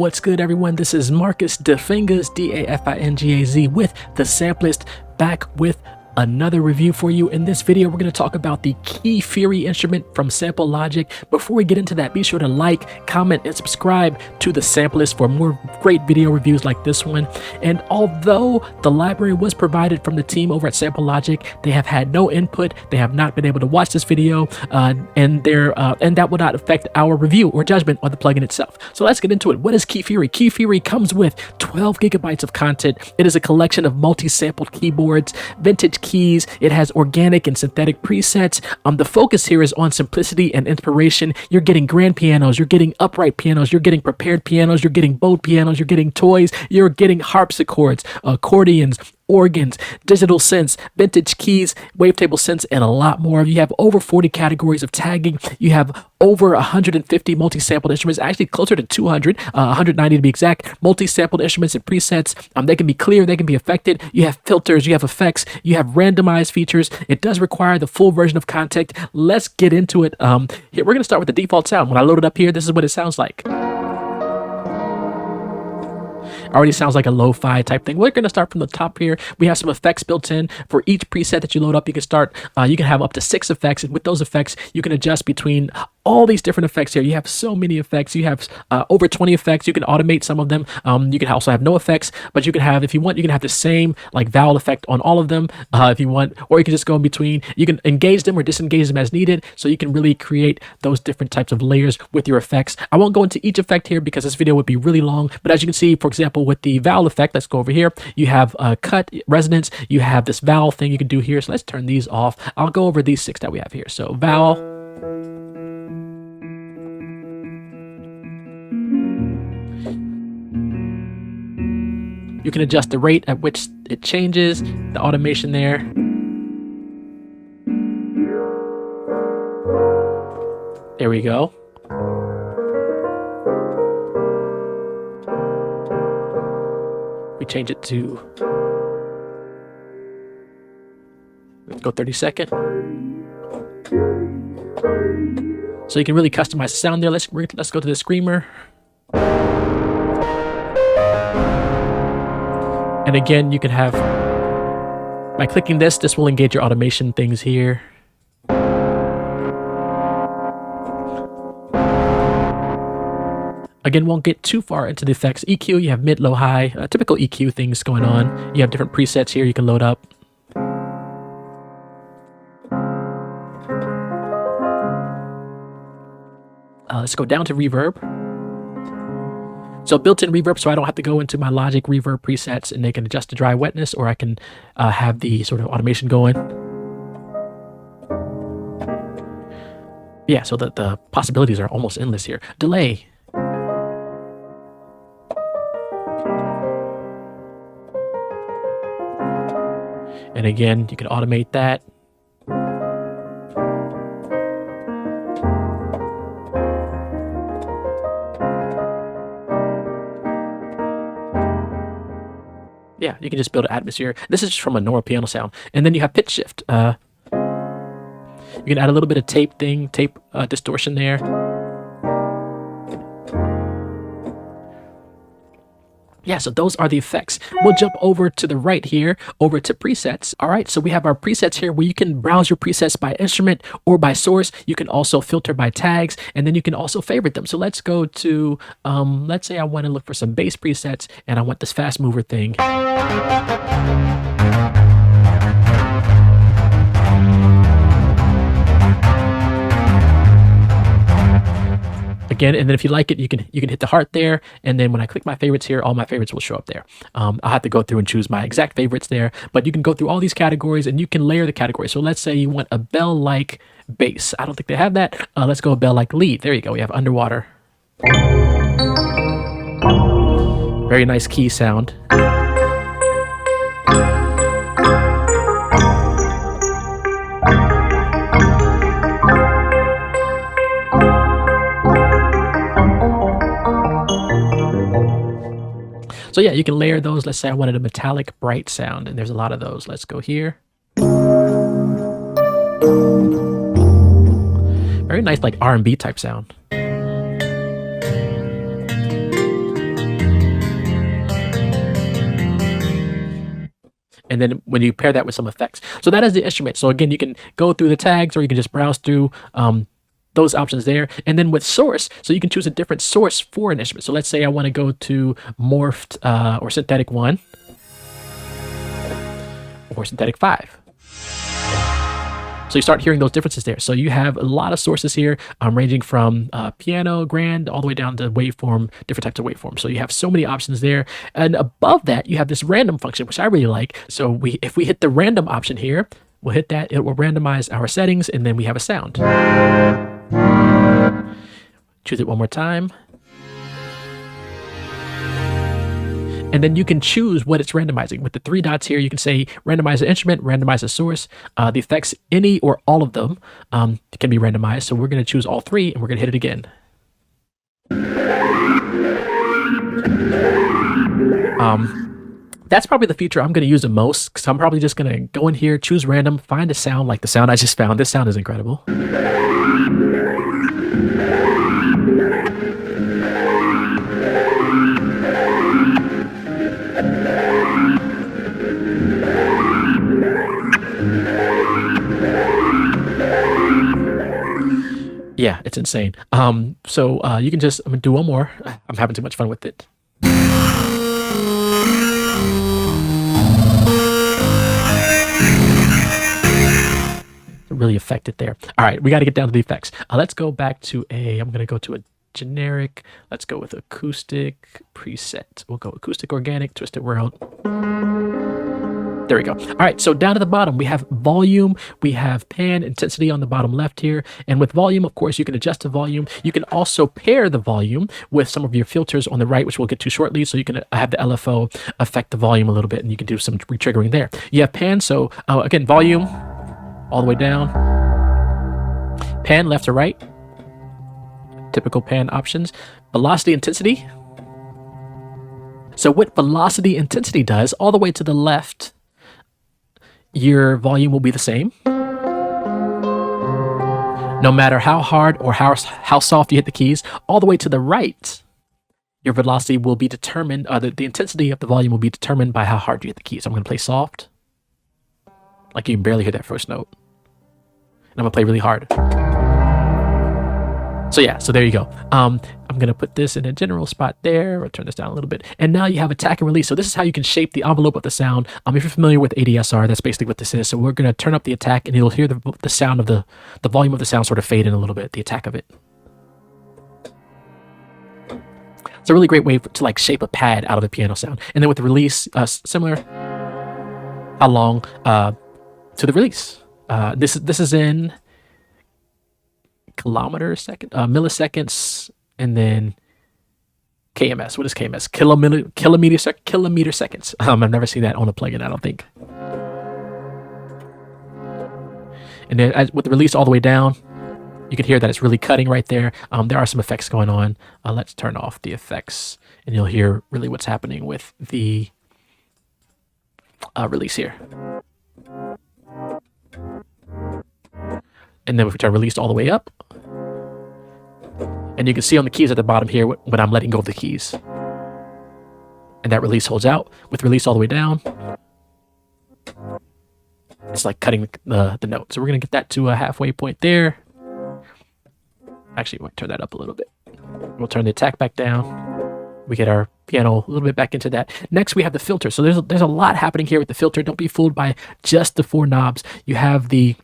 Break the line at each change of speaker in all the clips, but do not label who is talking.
What's good, everyone? This is Marcus Fingaz, D-A-F-I-N-G-A-Z, with the Sampleist, back with another review for you. In this video, we're going to talk about the Key Fury instrument from Sample Logic. Before we get into that, be sure to like, comment, and subscribe to the Sampleist for more great video reviews like this one. And although the library was provided from the team over at Sample Logic, they have had no input. They have not been able to watch this video, and that will not affect our review or judgment on the plugin itself. So let's get into it. What is Key Fury? Key Fury comes with 12 gigabytes of content. It is a collection of multi-sampled keyboards, vintage keys. It has organic and synthetic presets. The focus here is on simplicity and inspiration. You're getting grand pianos, you're getting upright pianos, you're getting prepared pianos, you're getting bowed pianos, you're getting toys, you're getting harpsichords, accordions, organs, digital synths, vintage keys, wavetable synths, and a lot more. You have over 40 categories of tagging. You have over 150 multi-sampled instruments, actually closer to 200, 190 to be exact, multi-sampled instruments and presets. They can be clear, they can be affected. You have filters, you have effects, you have randomized features. It does require the full version of Contact. Let's get into it. Here, we're going to start with the default sound. When I load it up here, this is what it sounds like. Already sounds like a lo-fi type thing. We're going to start from the top here. We have some effects built in for each preset that you load up. You can have up to 6 effects, and with those effects, you can adjust between all these different effects here. You have so many effects. You have over 20 effects. You can automate some of them. You can also have no effects, but you can have, if you want, you can have the same like vowel effect on all of them if you want, or you can just go in between. You can engage them or disengage them as needed, so you can really create those different types of layers with your effects. I won't go into each effect here because this video would be really long, but as you can see, for example, with the vowel effect, let's go over here. You have cut, resonance, you have this vowel thing you can do here. So let's turn these off. I'll go over these 6 that we have here. So vowel, you can adjust the rate at which it changes, the automation there. There we go. We change it to, let's go 30-second. So you can really customize the sound there. Let's go to the screamer. And again, you can have, by clicking this will engage your automation things here. Again, won't get too far into the effects. EQ, you have mid, low, high, typical EQ things going on. You have different presets here you can load up. Let's go down to reverb. So built-in reverb, so I don't have to go into my Logic reverb presets, and they can adjust the dry wetness, or I can have the sort of automation going. Yeah, so the possibilities are almost endless here. Delay. And again, you can automate that. Yeah, you can just build an atmosphere. This is just from a normal piano sound. And then you have pitch shift. You can add a little bit of tape distortion there. Yeah, so those are the effects. We'll jump over to the right here, over to presets. All right, so we have our presets here where you can browse your presets by instrument or by source. You can also filter by tags, and then you can also favorite them. So let's go to, let's say I want to look for some bass presets, and I want this fast mover thing. Again, and then if you like it, you can hit the heart there, and then when I click my favorites here, all my favorites will show up there. I'll have to go through and choose my exact favorites there, but you can go through all these categories and you can layer the categories. So let's say you want a bell-like bass. I don't think they have that. Let's go a bell-like lead. There you go. We have underwater. Very nice key sound. So yeah, you can layer those. Let's say I wanted a metallic bright sound, and there's a lot of those. Let's go here. Very nice, like R&B type sound. And then when you pair that with some effects. So that is the instrument. So again, you can go through the tags or you can just browse through those options there. And then with source, so you can choose a different source for an instrument. So let's say I want to go to morphed or synthetic 1 or synthetic 5. So you start hearing those differences there. So you have a lot of sources here, ranging from piano, grand, all the way down to waveform, different types of waveforms. So you have so many options there. And above that, you have this random function, which I really like. So if we hit the random option here, we'll hit that, it will randomize our settings, and then we have a sound. Choose it one more time. And then you can choose what it's randomizing. With the 3 dots here, you can say randomize an instrument, randomize a source. The effects, any or all of them, can be randomized. So we're going to choose all 3, and we're going to hit it again. That's probably the feature I'm going to use the most, because I'm probably just going to go in here, choose random, find a sound like the sound I just found. This sound is incredible. Yeah, it's insane. So you can just, I'm gonna do one more. I'm having too much fun with it. Really affected there. All right, we got to get down to the effects. Let's go back to I'm gonna go to a generic. Let's go with acoustic preset. We'll go acoustic organic, twisted world. There we go. All right, so down at the bottom, we have volume, we have pan, intensity on the bottom left here. And with volume, of course, you can adjust the volume. You can also pair the volume with some of your filters on the right, which we'll get to shortly. So you can have the LFO affect the volume a little bit, and you can do some retriggering there. You have pan, so again, volume all the way down. Pan left to right. Typical pan options. Velocity, intensity. So what velocity intensity does, all the way to the left, your volume will be the same. No matter how hard or how soft you hit the keys, all the way to the right, your velocity will be determined, the intensity of the volume will be determined by how hard you hit the keys. I'm going to play soft, like you can barely hear that first note. And I'm going to play really hard. So yeah, so there you go. I'm going to put this in a general spot there, or turn this down a little bit. And now you have attack and release. So this is how you can shape the envelope of the sound. If you're familiar with ADSR, that's basically what this is. So we're going to turn up the attack, and you'll hear the sound of the volume of the sound sort of fade in a little bit, the attack of it. It's a really great way to like shape a pad out of a piano sound. And then with the release, similar, how long to the release. This is in kilometers second, milliseconds, and then KMS. What is KMS? Kilometer seconds. I've never seen that on a plugin, I don't think. And then with the release all the way down, you can hear that it's really cutting right there. There are some effects going on. Let's turn off the effects, and you'll hear really what's happening with the release here. And then if we turn release all the way up, and you can see on the keys at the bottom here when I'm letting go of the keys. And that release holds out. With release all the way down, it's like cutting the note. So we're going to get that to a halfway point there. Actually, we might turn that up a little bit. We'll turn the attack back down. We get our piano a little bit back into that. Next, we have the filter. So there's a lot happening here with the filter. Don't be fooled by just the 4 knobs. You have the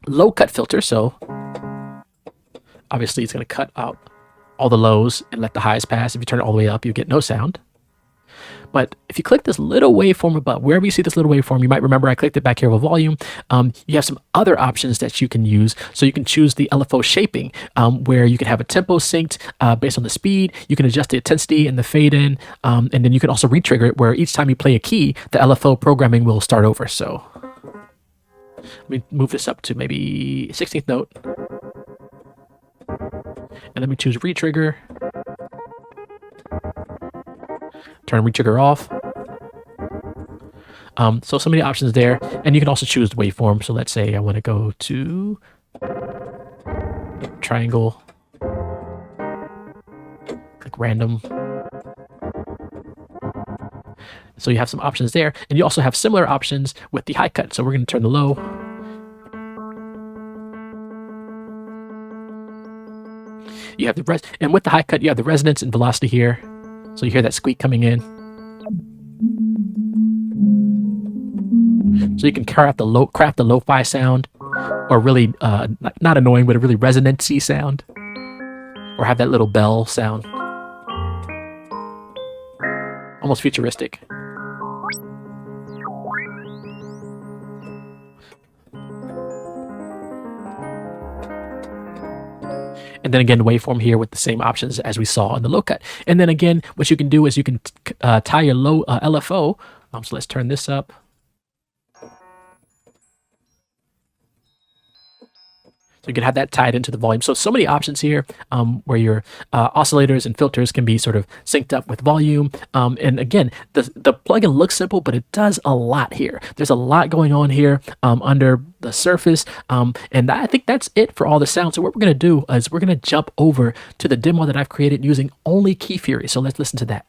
low cut filter, so obviously it's going to cut out all the lows and let the highs pass. If you turn it all the way up, you get no sound. But if you click this little waveform above, wherever you see this little waveform, you might remember I clicked it back here with volume. You have some other options that you can use. So you can choose the LFO shaping, where you can have a tempo synced based on the speed. You can adjust the intensity and the fade in, and then you can also retrigger it, where each time you play a key, the LFO programming will start over. So let me move this up to maybe 16th note. And let me choose retrigger. Turn retrigger off. So many options there. And you can also choose the waveform. So let's say I want to go to triangle. Click random. So you have some options there, and you also have similar options with the high cut. So we're going to turn the low. You have the and with the high cut, you have the resonance and velocity here. So you hear that squeak coming in. So you can craft the lo-fi sound, or really not annoying, but a really resonancy sound, or have that little bell sound, almost futuristic. And then again, waveform here with the same options as we saw on the low cut. And then again, what you can do is you can tie your low LFO. So let's turn this up. So you can have that tied into the volume. So many options here where your oscillators and filters can be sort of synced up with volume. And again, the plugin looks simple, but it does a lot here. There's a lot going on here under the surface. And I think that's it for all the sound. So what we're going to do is we're going to jump over to the demo that I've created using only Key Fury. So let's listen to that.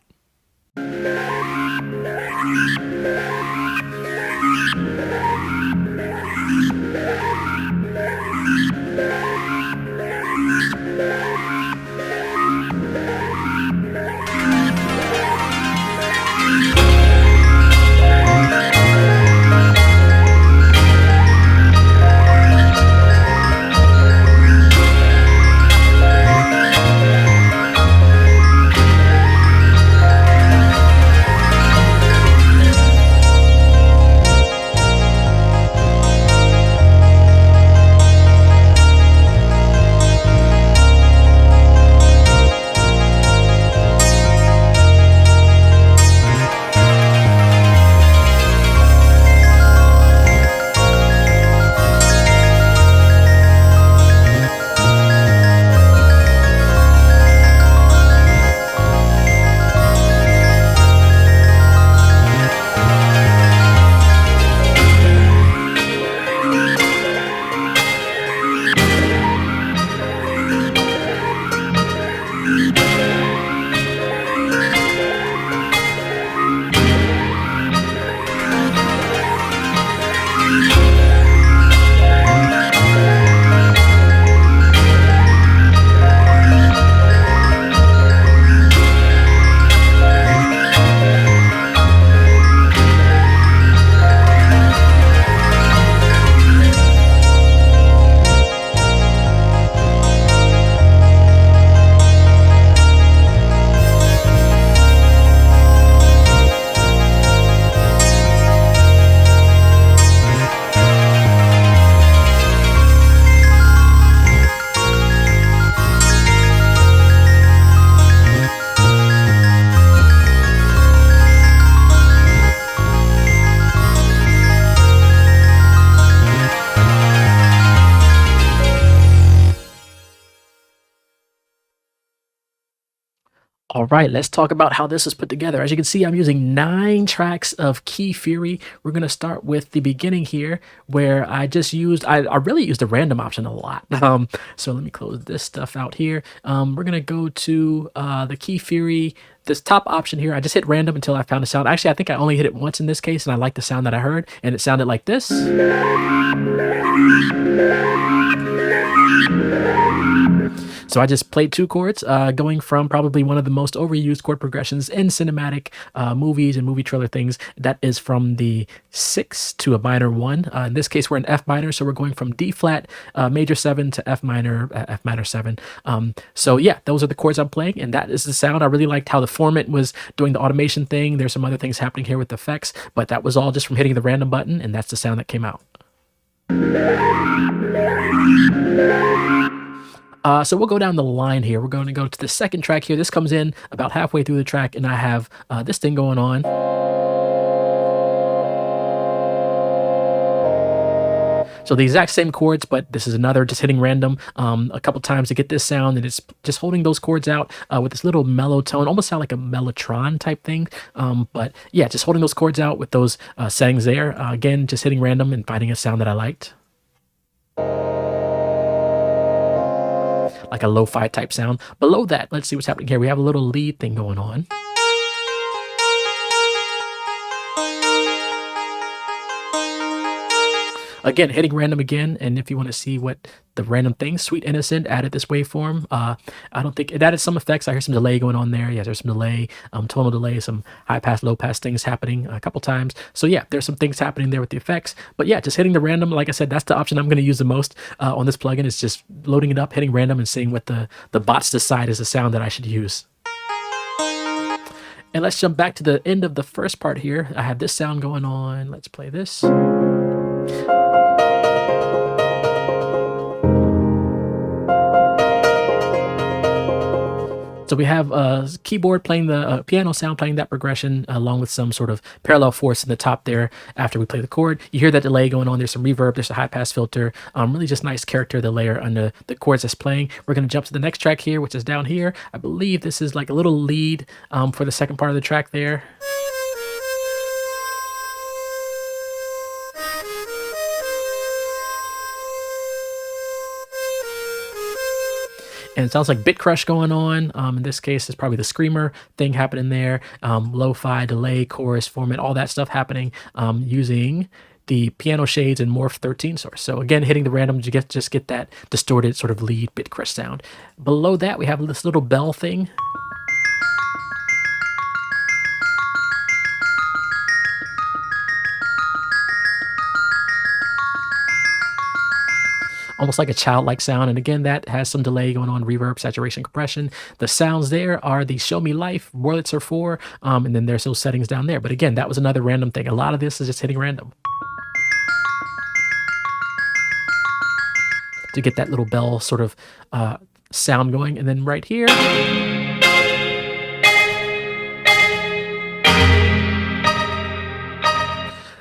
All right, let's talk about how this is put together. As you can see, I'm using 9 tracks of Key Fury. We're going to start with the beginning here, where I just used, I really used the random option a lot. So let me close this stuff out here. We're going to go to the Key Fury, this top option here. I just hit random until I found a sound. Actually, I think I only hit it once in this case, and I like the sound that I heard, and it sounded like this. So I just played 2 chords, going from probably one of the most overused chord progressions in cinematic movies and movie trailer things. That is from the 6 to a minor 1. In this case, we're in F minor, so we're going from D flat major 7 to F minor 7. So yeah, those are the chords I'm playing, and that is the sound. I really liked how the format was doing the automation thing. There's some other things happening here with effects, but that was all just from hitting the random button, and that's the sound that came out. So we'll go down the line here. We're going to go to the second track here. This comes in about halfway through the track, and I have this thing going on. So the exact same chords, but this is another just hitting random a couple times to get this sound, and it's just holding those chords out with this little mellow tone, almost sound like a mellotron type thing. But yeah, just holding those chords out with those settings there. Again, just hitting random and finding a sound that I liked. Like a lo-fi type sound. Below that, let's see what's happening here. We have a little lead thing going on. again, hitting random again, and if you want to see what the random thing, Sweet Innocent added this waveform. I don't think it added some effects. I hear some delay going on there. Yeah, there's some delay, tonal delay, some high pass, low pass things happening a couple times. So yeah, there's some things happening there with the effects. But yeah, just hitting the random, like I said, that's the option I'm going to use the most on this plugin, is just loading it up, hitting random, and seeing what the bots decide is the sound that I should use. And let's jump back to the end of the first part here. I have this sound going on. Let's play this. So we have a keyboard playing the piano sound, playing that progression, along with some sort of parallel force in the top there after we play the chord. You hear that delay going on. There's some reverb. There's a high pass filter. Really just nice character, the layer under the chords that's playing. We're going to jump to the next track here, which is down here. I believe this is like a little lead for the second part of the track there. And it sounds like bit crush going on. In this case, it's probably the screamer thing happening there. Lo-fi, delay, chorus, format, all that stuff happening using the piano shades and Morph 13 source. So again, hitting the random to just get that distorted sort of lead bit crush sound. Below that, we have this little bell thing. Almost like a childlike sound. And again, that has some delay going on, reverb, saturation, compression. The sounds there are the Show Me Life, Wurlitzer 4, and then there's those settings down there. But again, that was another random thing. A lot of this is just hitting random to get that little bell sort of sound going. And then right here,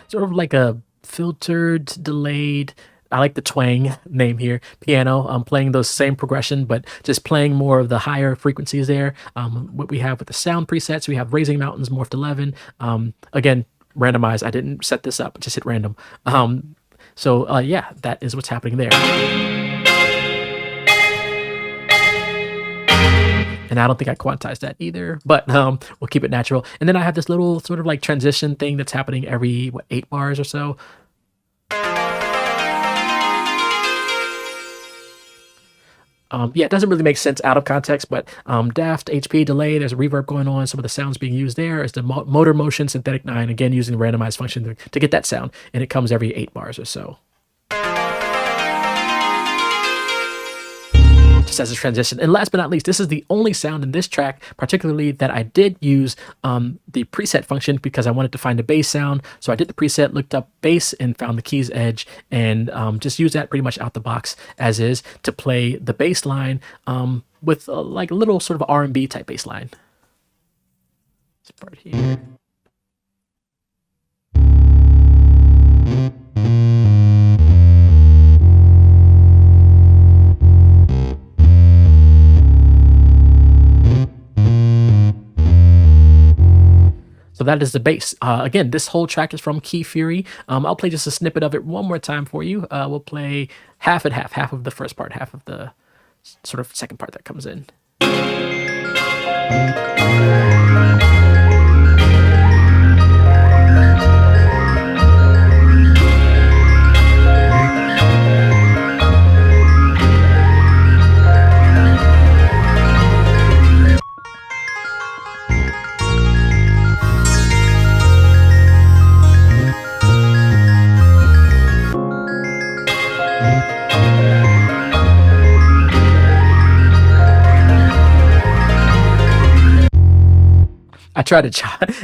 sort of like a filtered, delayed, I like the twang name here, piano. I'm playing those same progression, but just playing more of the higher frequencies there. What we have with the sound presets, we have Raising Mountains, Morphed 11. Again, randomized. I didn't set this up, just hit random. Yeah, that is what's happening there. And I don't think I quantized that either, but we'll keep it natural. And then I have this little sort of like transition thing that's happening every, 8 bars or so. Yeah, it doesn't really make sense out of context, but daft, HP, delay, there's a reverb going on. Some of the sounds being used there is the motor motion, synthetic 9, again, using the randomized function to get that sound. And it comes every 8 bars or so. Just as a transition. And last but not least, this is the only sound in this track, particularly that I did use the preset function because I wanted to find a bass sound. So I did the preset, looked up bass, and found the keys edge, and just used that pretty much out the box as is to play the bass line with like a little sort of R&B type bass line. This part here. So that is the bass. Again, this whole track is from Key Fury. I'll play just a snippet of it one more time for you. We'll play half and half of the first part, half of the sort of second part that comes in.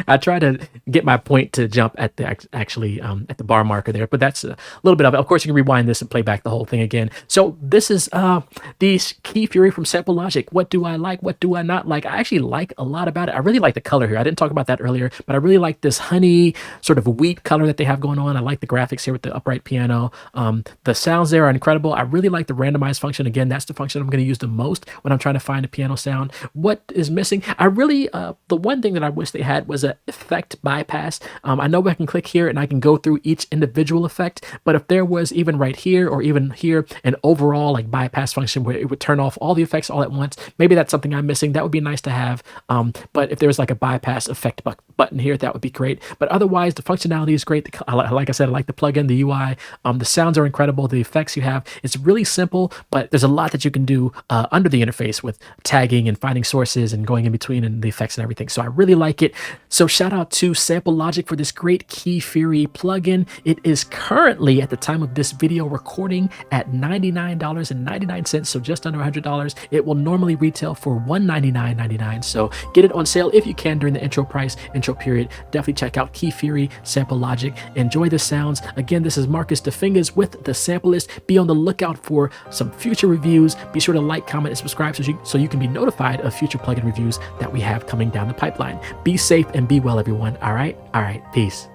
I try to get my point to jump at the at the bar marker there, but that's a little bit of it. Of course, you can rewind this and play back the whole thing again. So this is the Key Fury from Sample Logic. What do I like? What do I not like? I actually like a lot about it. I really like the color here. I didn't talk about that earlier, but I really like this honey sort of wheat color that they have going on. I like the graphics here with the upright piano. The sounds there are incredible. I really like the randomized function. Again, that's the function I'm going to use the most when I'm trying to find a piano sound. What is missing? I really, the one thing that I wish they had was an effect bypass. I know I can click here and I can go through each individual effect, but if there was even right here or even here an overall like bypass function where it would turn off all the effects all at once, maybe that's something I'm missing. That would be nice to have. But if there was like a bypass effect button here, that would be great. But otherwise, the functionality is great. Like I said, I like the plugin, the UI. The sounds are incredible. The effects you have, it's really simple, but there's a lot that you can do under the interface with tagging and finding sources and going in between and the effects and everything. So I really like it. So shout out to Sample Logic for this great Key Fury plugin. It is currently, at the time of this video recording, at $99.99, so just under $100. It will normally retail for $199.99. So get it on sale if you can during the intro period. Definitely check out Key Fury, Sample Logic. Enjoy the sounds. Again, this is Marcus Fingaz with the Sampleist. Be on the lookout for some future reviews. Be sure to like, comment, and subscribe so you can be notified of future plugin reviews that we have coming down the pipeline. Be safe and be well, everyone. All right, peace.